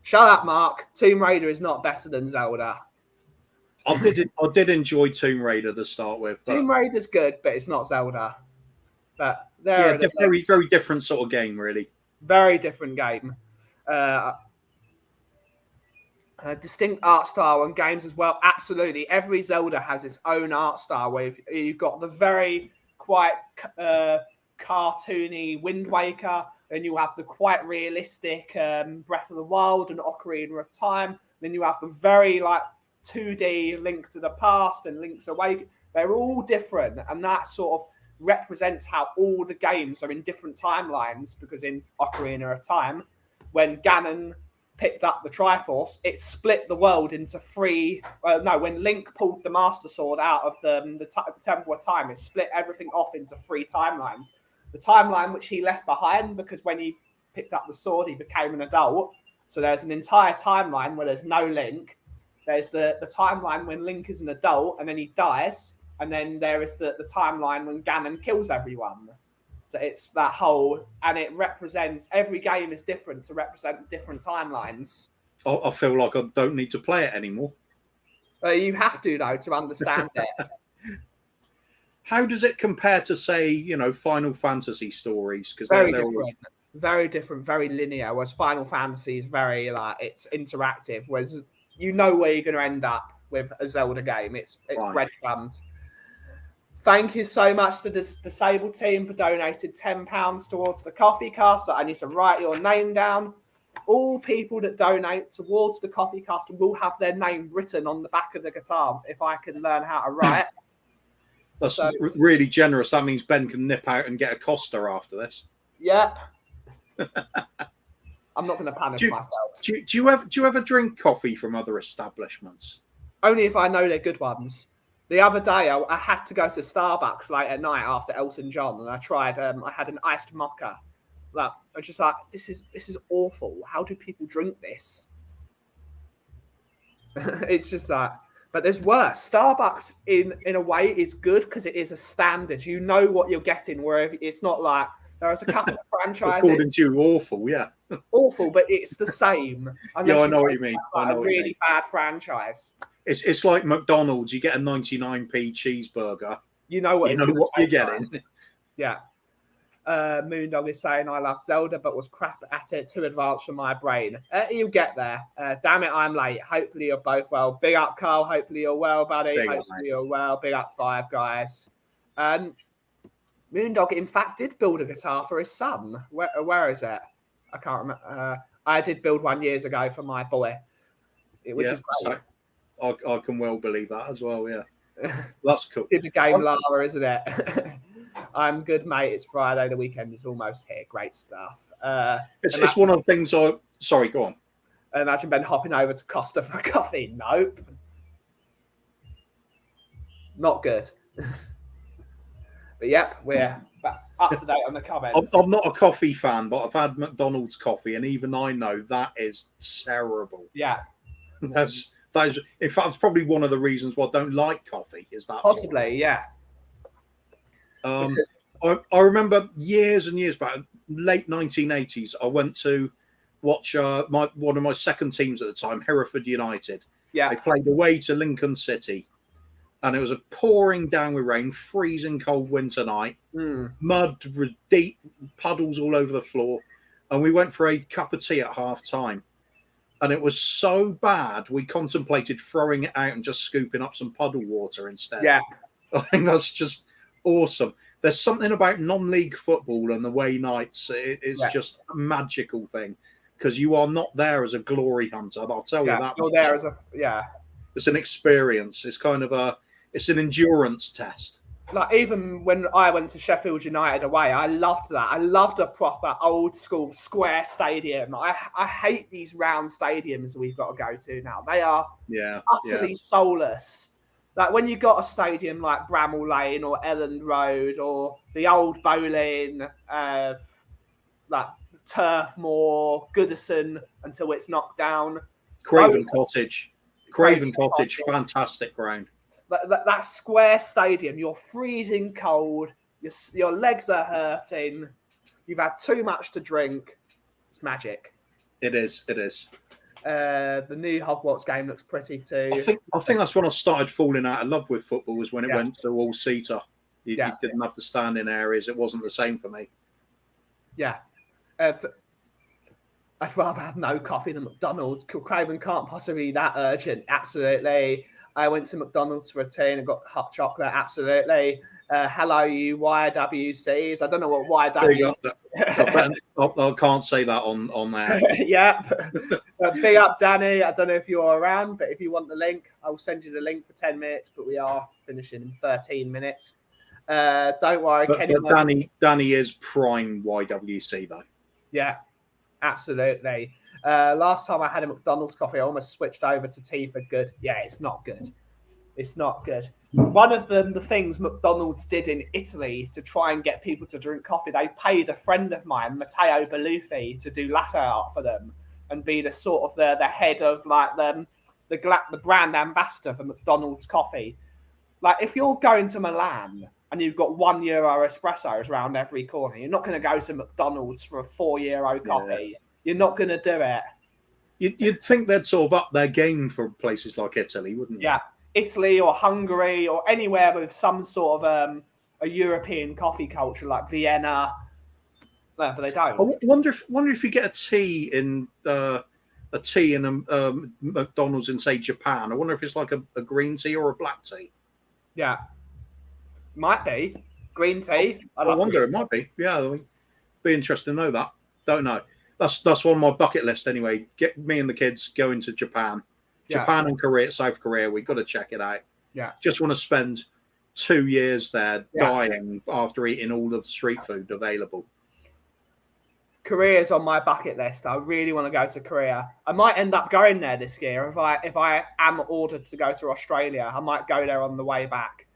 Shut up, Mark. Tomb Raider is not better than Zelda. I did enjoy Tomb Raider to start with. But... Tomb Raider's good, but it's not Zelda. But very, very different sort of game, really. Very different game. Distinct art style and games as well. Absolutely. Every Zelda has its own art style where you've got the very quite cartoony Wind Waker, and you have the quite realistic Breath of the Wild and Ocarina of Time. Then you have the very 2D Link to the Past and Link's Awakening. They're all different, and that sort of represents how all the games are in different timelines, because in Ocarina of Time, when Ganon picked up the Triforce, it split the world into three. When Link pulled the Master Sword out of the Temple of Time, it split everything off into three timelines. The timeline which he left behind, because when he picked up the sword, he became an adult. So there's an entire timeline where there's no Link. There's the timeline when Link is an adult and then he dies. And then there is the timeline when Ganon kills everyone. So it's that whole, and it represents, every game is different to represent different timelines. I feel like I don't need to play it anymore. You have to, though, to understand it. How does it compare to, say, Final Fantasy stories? Because they're different. Very different, very linear. Whereas Final Fantasy is very, it's interactive. Whereas you know where you're going to end up with a Zelda game. It's breadcrumbed. Thank you so much to this disabled team for donating £10 towards the Coffee Cast. I need to write your name down. All people that donate towards the Coffee Cast will have their name written on the back of the guitar if I can learn how to write. That's really generous. That means Ben can nip out and get a Costa after this. Yep. I'm not going to punish myself. Do you ever drink coffee from other establishments? Only if I know they're good ones. The other day, I had to go to Starbucks late at night after Elton John, and I tried. I had an iced mocha. I was just like, this is awful. How do people drink this? It's just like, but there's worse. Starbucks, in a way, is good because it is a standard. You know what you're getting. Wherever it's not like there's a couple of franchises. According to you, awful, yeah. Awful, but it's the same. Yeah, I know what you mean. A really bad franchise. It's like McDonald's. You get a 99p cheeseburger. You know what you're getting. Yeah. Moondog is saying, I love Zelda, but was crap at it. Too advanced for my brain. You'll get there. Damn it, I'm late. Hopefully you're both well. Big up, Carl. Hopefully you're well, buddy. Hopefully you're well. Big up, Five Guys. Moondog, in fact, did build a guitar for his son. Where is it? I can't remember. I did build one years ago for my boy, which is great. I can well believe that as well, yeah. That's cool. Did the game Lara, isn't it? I'm good, mate. It's Friday. The weekend is almost here. Great stuff. It's one of the things Sorry, go on. Imagine Ben hopping over to Costa for a coffee. Nope. Not good. But yep, we're up to date on the comments. I'm not a coffee fan, but I've had McDonald's coffee, and even I know that is terrible. Yeah. That is, in fact, it's probably one of the reasons why I don't like coffee. Is that possibly, yeah. I remember years and years back, late 1980s, I went to watch one of my second teams at the time, Hereford United. Yeah, they played away to Lincoln City, and it was a pouring down with rain, freezing cold winter night, mud, deep puddles all over the floor, and we went for a cup of tea at half time. And it was so bad, we contemplated throwing it out and just scooping up some puddle water instead. Yeah. I think that's just awesome. There's something about non-league football and the away nights. It's just a magical thing because you are not there as a glory hunter. I'll tell you that. You're there as It's an experience. It's kind of it's an endurance test. Like, even when I went to Sheffield United away, I loved that. I loved a proper old school square stadium. I hate these round stadiums we've got to go to now. They are utterly soulless. Like, when you got a stadium like Bramall Lane or Elland Road or the old bowling, like Turfmoor, Goodison until it's knocked down. Craven Cottage, fantastic ground. That square stadium, you're freezing cold, your legs are hurting, you've had too much to drink. It's magic. It is. The new Hogwarts game looks pretty too. I think that's when I started falling out of love with football, was when it went to all-seater. You didn't have to stand in areas. It wasn't the same for me. Yeah. I'd rather have no coffee than McDonald's. Craven can't possibly be that urgent. Absolutely. I went to McDonald's for a tea and got hot chocolate. Absolutely. Hello, you YWCs. I don't know what YW. I can't say that on there. Yeah. Big up, Danny. I don't know if you're around, but if you want the link, I'll send you the link for 10 minutes. But we are finishing in 13 minutes. Don't worry, Kenny. But Danny is prime YWC though. Yeah, absolutely. Last time I had a McDonald's coffee, I almost switched over to tea for good. Yeah, it's not good. It's not good. One of the things McDonald's did in Italy to try and get people to drink coffee, they paid a friend of mine, Matteo Bellufi, to do latte art for them and be the sort of the head of like the brand ambassador for McDonald's coffee. Like if you're going to Milan and you've got €1 espressos around every corner, you're not going to go to McDonald's for a €4 coffee. Yeah. You're not going to do it. You'd think they'd sort of up their game for places like Italy, wouldn't you? Yeah, Italy or Hungary or anywhere with some sort of a European coffee culture like Vienna. No, but they don't. I wonder if you get a tea in a McDonald's in say Japan. I wonder if it's like a green tea or a black tea. Yeah, might be green tea. I wonder. It might be. Yeah, be interesting to know that. Don't know. That's on my bucket list anyway. Get me and the kids going to Japan. Japan and Korea, South Korea. We've got to check it out. Yeah. Just want to spend 2 years there dying after eating all of the street food available. Korea's on my bucket list. I really want to go to Korea. I might end up going there this year if I am ordered to go to Australia. I might go there on the way back.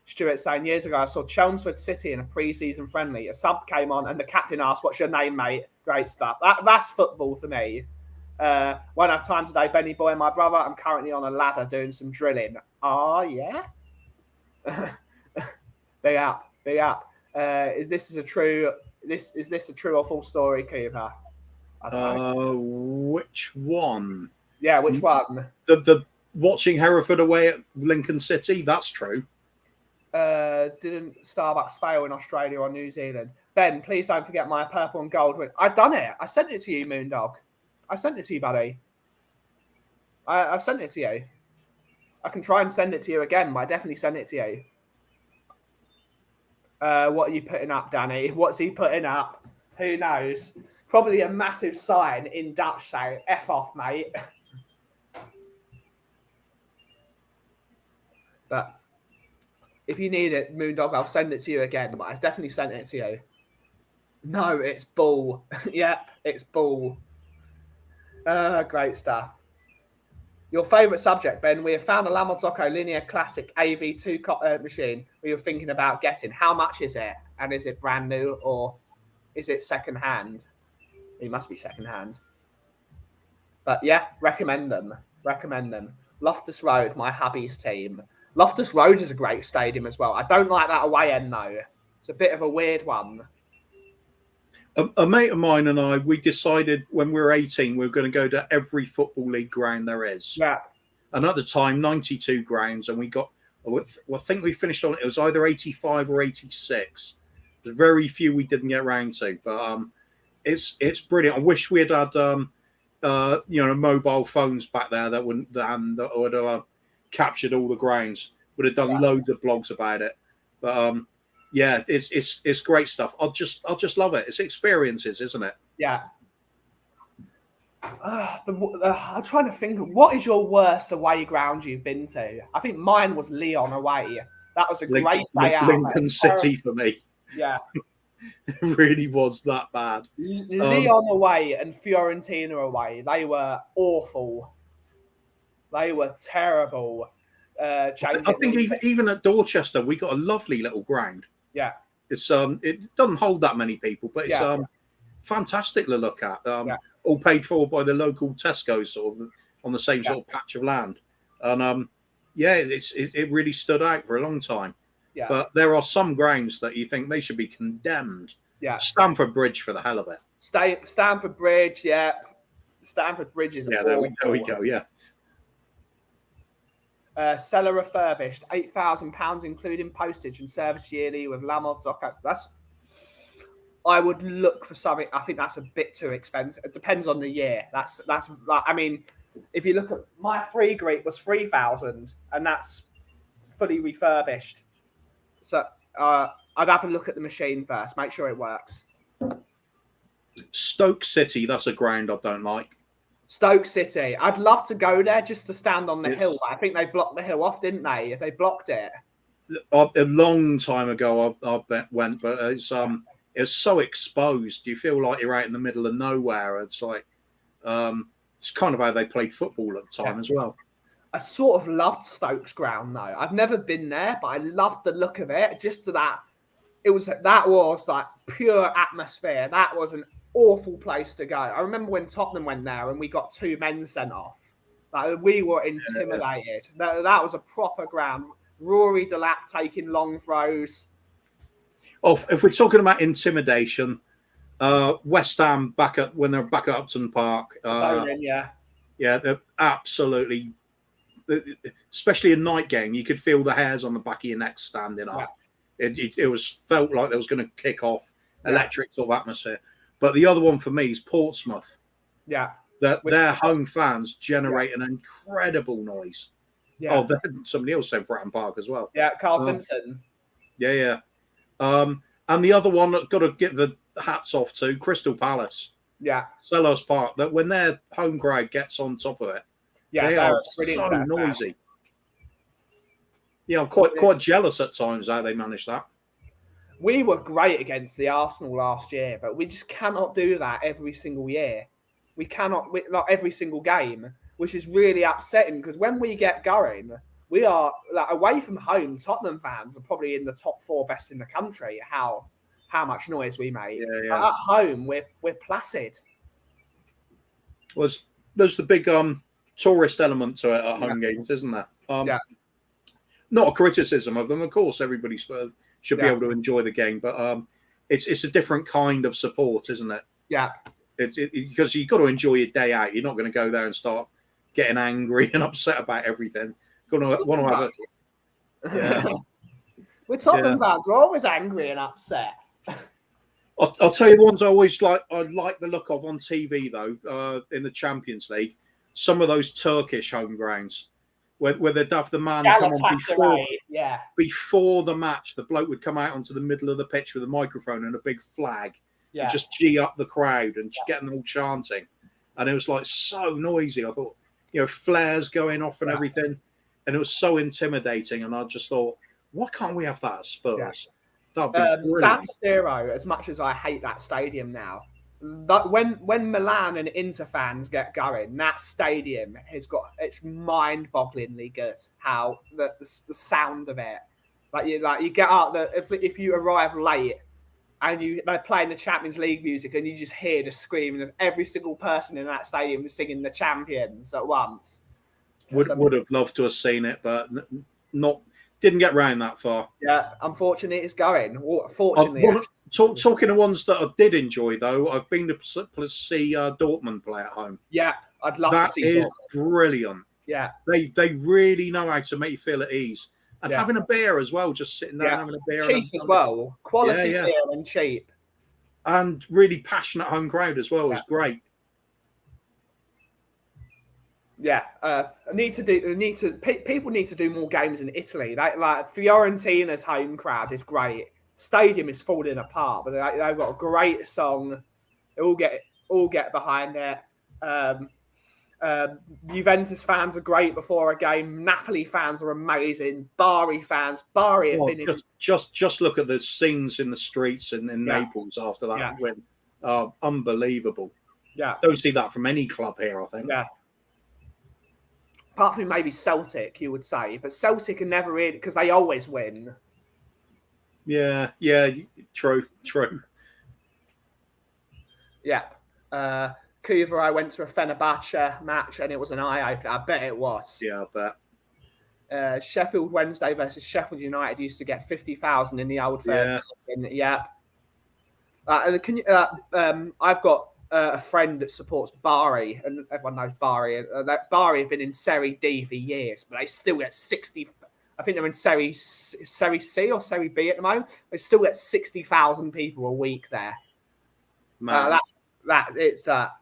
Stuart saying years ago I saw Chelmsford City in a pre-season friendly. A sub came on and the captain asked, "What's your name, mate?" Great stuff. That's football for me. Won't have time today, Benny boy, my brother. I'm currently on a ladder doing some drilling. Oh yeah. Big up. Is this a true or false story, Cooper? Which one? Yeah, which one? The watching Hereford away at Lincoln City. That's true. Didn't Starbucks fail in Australia or New Zealand? Ben, please don't forget my purple and gold win. I've done it. I sent it to you, Moondog. I sent it to you, buddy. I've sent it to you. I can try and send it to you again, but I definitely sent it to you. What are you putting up, Danny? What's he putting up? Who knows? Probably a massive sign in Dutch saying, "F off, mate." But if you need it, Moondog, I'll send it to you again. But I definitely sent it to you. No, it's bull. Yep, it's bull. Great stuff. Your favourite subject, Ben? We have found a La Marzocco Linear Classic AV2 machine we were thinking about getting. How much is it? And is it brand new or is it second hand? It must be second hand. But yeah, recommend them. Loftus Road, my hubby's team. Loftus Road is a great stadium as well. I don't like that away end though. It's a bit of a weird one. A mate of mine and I, we decided when we were 18, we were going to go to every Football League ground there is. Yeah. And at the time, 92 grounds, and we got, well, I think we finished on, it was either 85 or 86. There's very few we didn't get around to, but it's brilliant. I wish we had mobile phones back there that would have captured all the grounds. Would have done loads of blogs about it, but yeah, it's great stuff. I'll just love it. It's experiences, isn't it? Yeah. I'm trying to think. What is your worst away ground you've been to? I think mine was Lyon away. That was a great day out. Lincoln City for me. Yeah. It really was that bad. Lyon away and Fiorentina away. They were awful. They were terrible. I think even at Dorchester, we got a lovely little ground. Yeah. It's it doesn't hold that many people, but it's fantastic to look at. Yeah. All paid for by the local Tesco, sort of on the same Yeah. sort of patch of land, and it really stood out for a long time. Yeah. But there are some grounds that you think they should be condemned. Yeah. Stamford Bridge for the hell of it. Stamford Bridge, yeah. Stamford Bridge is There we go. Yeah. Cellar refurbished, £8,000 including postage and service yearly with Lamont Zocker. I would look for something. I think that's a bit too expensive. It depends on the year. That's like, I mean, if you look at my 3 Greek was 3,000, and that's fully refurbished. So I'd have a look at the machine first, make sure it works. Stoke City, that's a ground I don't like. Stoke City, I'd love to go there just to stand on the hill. I think they blocked the hill off, didn't they? If they blocked it, a long time ago, I went, but it's so exposed. You feel like you're out in the middle of nowhere. It's like it's kind of how they played football at the time as well. I sort of loved Stoke's ground though. I've never been there, but I loved the look of it. Just to that, that was like pure atmosphere. That was an awful place to go. I remember when Tottenham went there and we got 2 men sent off. Like, we were intimidated. Yeah. That was a proper ground. Rory Delap taking long throws. Oh, if we're talking about intimidation, West Ham when they're back at Upton Park. Yeah, they're absolutely. Especially a night game, you could feel the hairs on the back of your neck standing up. Yeah. It felt like there was going to kick off. Electric sort of atmosphere. But the other one for me is Portsmouth. Yeah, their home fans generate an incredible noise. Yeah. Oh, somebody else said Fratton Park as well. Yeah, Carl Simpson. Yeah. And the other one I've got to get the hats off to, Crystal Palace. Yeah. Selhurst Park. That when their home crowd gets on top of it, they are so noisy. Yeah, I'm quite jealous at times how they manage that. We were great against the Arsenal last year, but we just cannot do that every single year. We cannot, not every single game, which is really upsetting because when we get going, we are like, away from home. Tottenham fans are probably in the top 4 best in the country. How much noise we make. Yeah. At home, we're placid. There's the big tourist element to it at home games, isn't there? Not a criticism of them, of course. Everybody should be able to enjoy the game, but it's a different kind of support, isn't it? Yeah. Because you've got to enjoy your day out. You're not going to go there and start getting angry and upset about everything. Want to have We're Tottenham fans. We're always angry and upset. I'll tell you the ones I always like. I like the look of on TV though. In the Champions League, some of those Turkish home grounds where they'd have the man come on before the match. The bloke would come out onto the middle of the pitch with a microphone and a big flag, and just gee up the crowd and get them all chanting. And it was like so noisy. I thought, flares going off and everything, and it was so intimidating. And I just thought, why can't we have that at Spurs? That'd be San Siro, as much as I hate that stadium now, when Milan and Inter fans get going, that stadium it's mind-bogglingly good. How the sound of it, you get out if you arrive late and they're playing the Champions League music and you just hear the screaming of every single person in that stadium singing the champions at once. Would have loved to have seen it, but didn't get round that far. Yeah, unfortunately, it's going. Fortunately, talking to ones that I did enjoy though, I've been to see Dortmund play at home. Yeah, I'd love to see that. That is Dortmund. Brilliant. Yeah, they really know how to make you feel at ease, and having a beer as well, just sitting there and having a beer. Cheap as well, quality beer and cheap, and really passionate home crowd as well is great. Yeah, people need to do more games in Italy. Like Fiorentina's home crowd is great. Stadium is falling apart, but they've got a great song. They all get behind it. Juventus fans are great before a game. Napoli fans are amazing. Bari fans, just look at the scenes in the streets in Naples after that win. Unbelievable. Yeah, don't see that from any club here, I think. Yeah. Apart from maybe Celtic, you would say, but Celtic are never in because they always win. Yeah, true. Yeah. Kuva, I went to a Fenerbahce match and it was an eye-opener. I bet it was. Yeah, I bet. Sheffield Wednesday versus Sheffield United used to get 50,000 in the Old Firm. Yeah. I've got a friend that supports Bari, and everyone knows Bari. Bari have been in Serie D for years, but they still get 60. I think they're in Serie C or Serie B at the moment. They still get 60,000 people a week there. It's that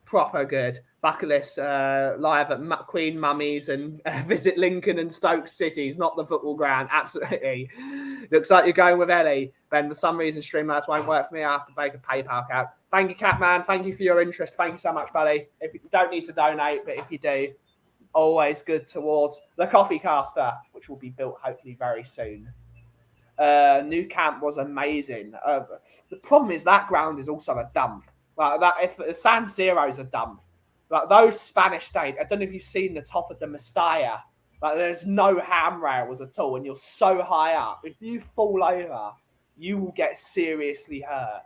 proper good. Bucket list live at Queen Mummies and visit Lincoln and Stoke Cities, not the football ground. Absolutely. Looks like you're going with Ellie. Ben, for some reason, Streamlabs won't work for me. I have to make a PayPal account. Thank you, Catman. Thank you for your interest. Thank you so much, buddy. If you don't need to donate, but if you do, always good towards the Coffee Caster, which will be built hopefully very soon. New camp was amazing. The problem is that ground is also a dump. Like that, if San Siro's a dump. Like those Spanish state, I don't know if you've seen the top of the Mestalla. Like there's no handrails at all, and you're so high up. If you fall over, you will get seriously hurt.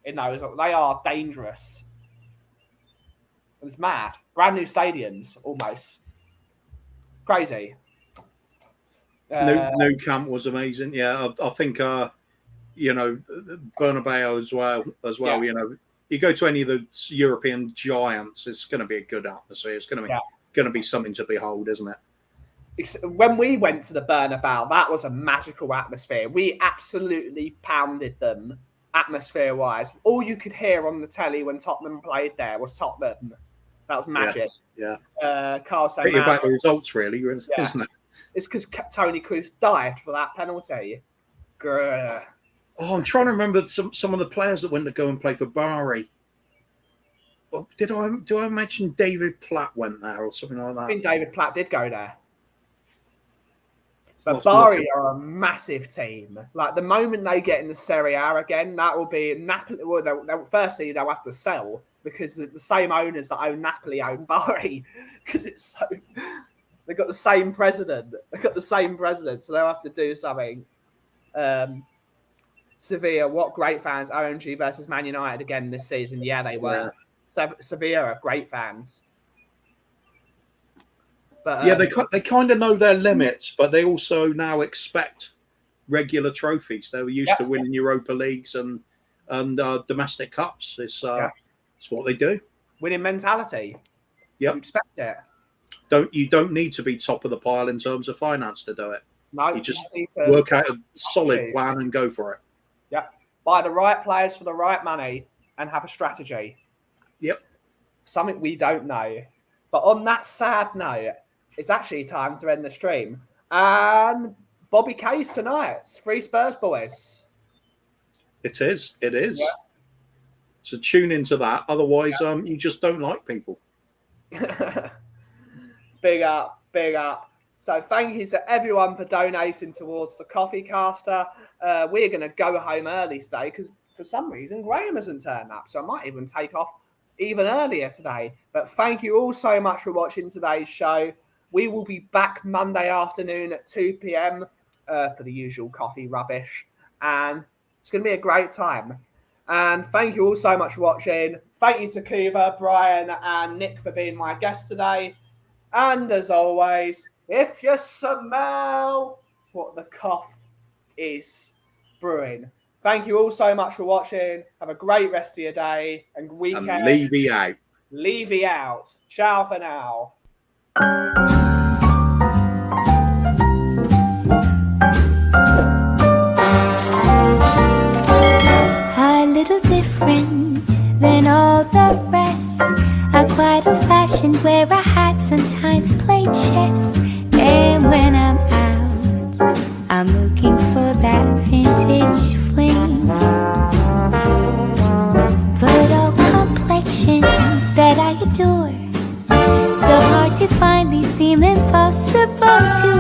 In those, they are dangerous. It's mad. Brand new stadiums, almost crazy. New camp was amazing. Yeah, I think Bernabeu as well. Yeah. You know, you go to any of the European giants, it's going to be a good atmosphere. It's going to be something to behold, isn't it? When we went to the Bernabeu, that was a magical atmosphere. We absolutely pounded them atmosphere-wise. All you could hear on the telly when Tottenham played there was Tottenham. That was magic. Yeah. Carl said, pretty about the results, really, isn't it? It's because Tony Kroos dived for that penalty. Grr. Oh, I'm trying to remember some of the players that went to go and play for Bari. Well, do I mention David Platt went there or something like that? I think David Platt did go there. But Bari are a massive team. Like the moment they get in the Serie A again, that will be Napoli. Well, firstly, they'll have to sell because the same owners that own Napoli own Bari because it's so. They've got the same president. So they'll have to do something. Sevilla, what great fans. OMG versus Man United again this season. Yeah, they were. Yeah. Sevilla are great fans. But, yeah, they kind of know their limits, but they also now expect regular trophies. They were used to winning Europa Leagues and domestic cups. It's what they do. Winning mentality. Yep. You expect it. You don't need to be top of the pile in terms of finance to do it. No, you just work out a solid plan and go for it. Yeah. Buy the right players for the right money and have a strategy. Yep. Something we don't know. But on that sad note, it's actually time to end the stream. And Bobby K's tonight. It's 3 Spurs boys. It is. Yeah. So tune into that. Otherwise, you just don't like people. Big up. So thank you to everyone for donating towards the Coffee Caster. We're going to go home early today because for some reason Graham hasn't turned up. So I might even take off even earlier today. But thank you all so much for watching today's show. We will be back Monday afternoon at 2 p.m. For the usual coffee rubbish. And it's going to be a great time. And thank you all so much for watching. Thank you to Kuva, Brian, and Nick for being my guests today. And as always, if you smell what the cough is brewing. Thank you all so much for watching. Have a great rest of your day and weekend. And Levy out. Levy out. Ciao for now. A little different than all the rest. I'm quite old-fashioned, wear a hat, sometimes play chess. And when I'm out, I'm looking for that vintage fling. But all complexions that I adore, so hard to find, these seem impossible to